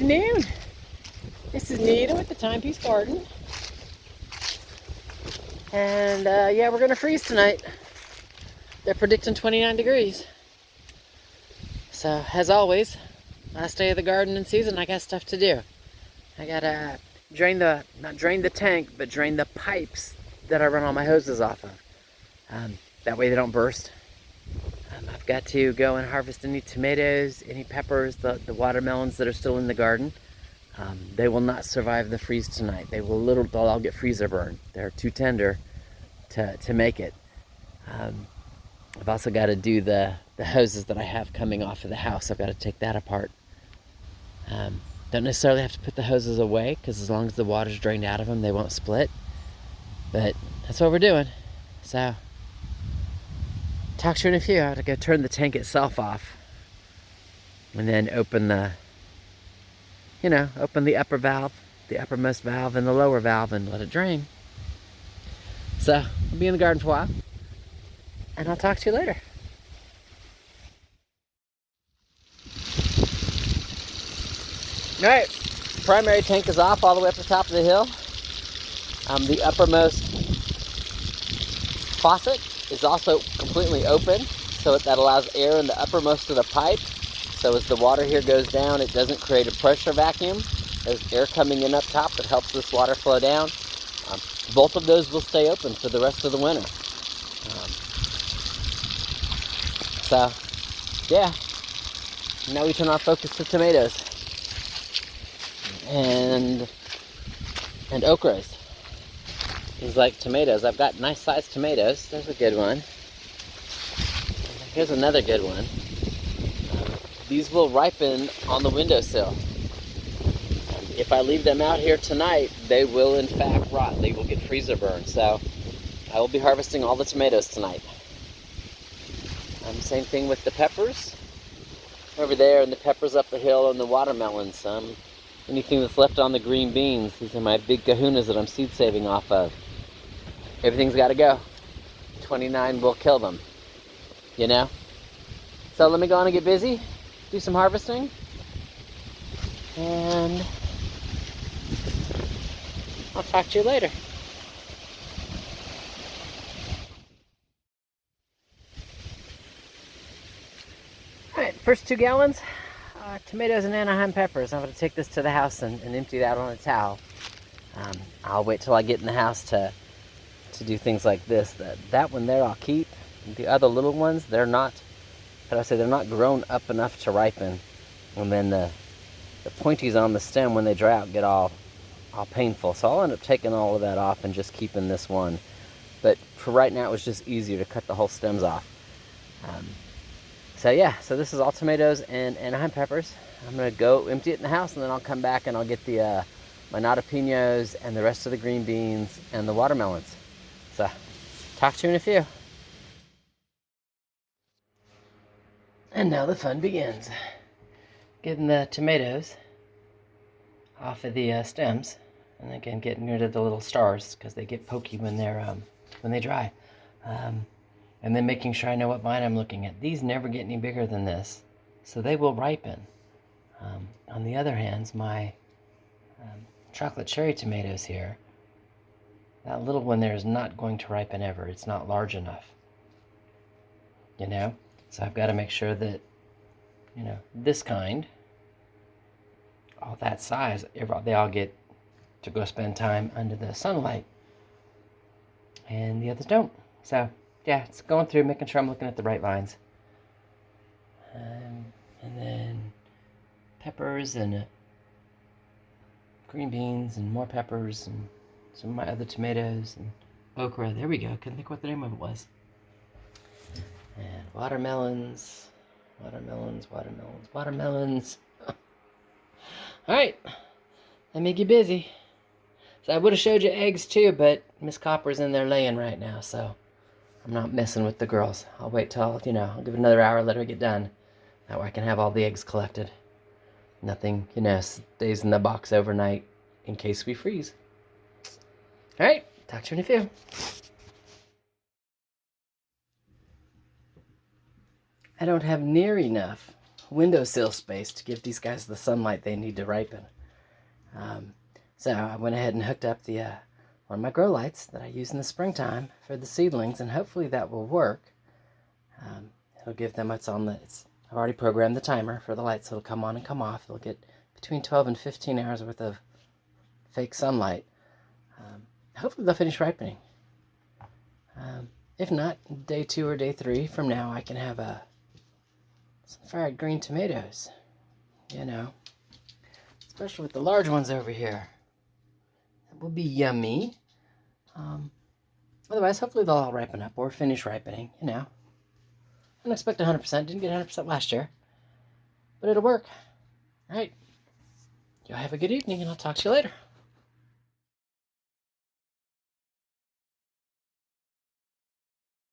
afternoon. This is Nita with the Timepiece Garden. And yeah, we're gonna freeze tonight. They're predicting 29 degrees. So, as always, last day of the gardening season, I got stuff to do. I gotta not drain the tank, but drain the pipes that I run all my hoses off of. That way they don't burst. I've got to go and harvest any tomatoes, any peppers, the watermelons that are still in the garden. They will not survive the freeze tonight. They'll all get freezer burn. They're too tender to make it. I've also got to do the hoses that I have coming off of the house. I've got to take that apart. Don't necessarily have to put the hoses away, because as long as the water's drained out of them, they won't split. But that's what we're doing. So, talk to you in a few. I have to go turn the tank itself off. And then open the upper valve, the uppermost valve, and the lower valve, and let it drain. So, I'll be in the garden for a while. And I'll talk to you later. Alright, primary tank is off all the way up the top of the hill. The uppermost faucet is also completely open, so that allows air in the uppermost of the pipe. So as the water here goes down, it doesn't create a pressure vacuum. There's air coming in up top that helps this water flow down. Both of those will stay open for the rest of the winter. So, yeah. Now we turn our focus to tomatoes and okras. These like tomatoes. I've got nice sized tomatoes. There's a good one. Here's another good one. These will ripen on the windowsill. If I leave them out here tonight, they will in fact rot. They will get freezer burn. So I will be harvesting all the tomatoes tonight. Same thing with the peppers over there, and the peppers up the hill, and the watermelons. Anything that's left on the green beans. These are my big kahunas that I'm seed saving off of. Everything's got to go. 29 will kill them. You know? So let me go on and get busy, do some harvesting, and I'll talk to you later. Alright, first 2 gallons, tomatoes and Anaheim peppers. I'm going to take this to the house and empty that on a towel. I'll wait till I get in the house to do things like this. That one there I'll keep. The other little ones, they're not grown up enough to ripen. And then the pointies on the stem, when they dry out, get all painful. So I'll end up taking all of that off and just keeping this one. But for right now, it was just easier to cut the whole stems off. So yeah, so this is all tomatoes and Anaheim peppers. I'm gonna go empty it in the house, and then I'll come back and I'll get the my natapinos and the rest of the green beans and the watermelons. So, talk to you in a few. And now the fun begins. Getting the tomatoes off of the stems, and again getting rid of the little stars because they get pokey when they dry. And then making sure I know what vine I'm looking at. These never get any bigger than this, so they will ripen. On the other hand, my chocolate cherry tomatoes here, that little one there is not going to ripen ever. It's not large enough. You know? So I've got to make sure that, this kind, all that size, they all get to go spend time under the sunlight. And the others don't. So, yeah, it's going through, making sure I'm looking at the right vines. And then peppers and green beans and more peppers and some of my other tomatoes and okra. There we go. Couldn't think what the name of it was. And watermelons. Alright, let me get busy. So I would have showed you eggs too, but Miss Copper's in there laying right now, so I'm not messing with the girls. I'll wait till, I'll give it another hour, let her get done. That way I can have all the eggs collected. Nothing, stays in the box overnight in case we freeze. Alright, talk to you in a few. I don't have near enough windowsill space to give these guys the sunlight they need to ripen. So I went ahead and hooked up the one of my grow lights that I use in the springtime for the seedlings, and hopefully that will work. It'll give them what's on the... I've already programmed the timer for the lights, so it'll come on and come off. It'll get between 12 and 15 hours worth of fake sunlight. Hopefully they'll finish ripening. If not, day 2 or day 3 from now, I can have some fried green tomatoes. You know, especially with the large ones over here. That will be yummy. Otherwise, hopefully they'll all ripen up or finish ripening, you know. I don't expect 100%. Didn't get 100% last year. But it'll work. All right. Y'all have a good evening, and I'll talk to you later.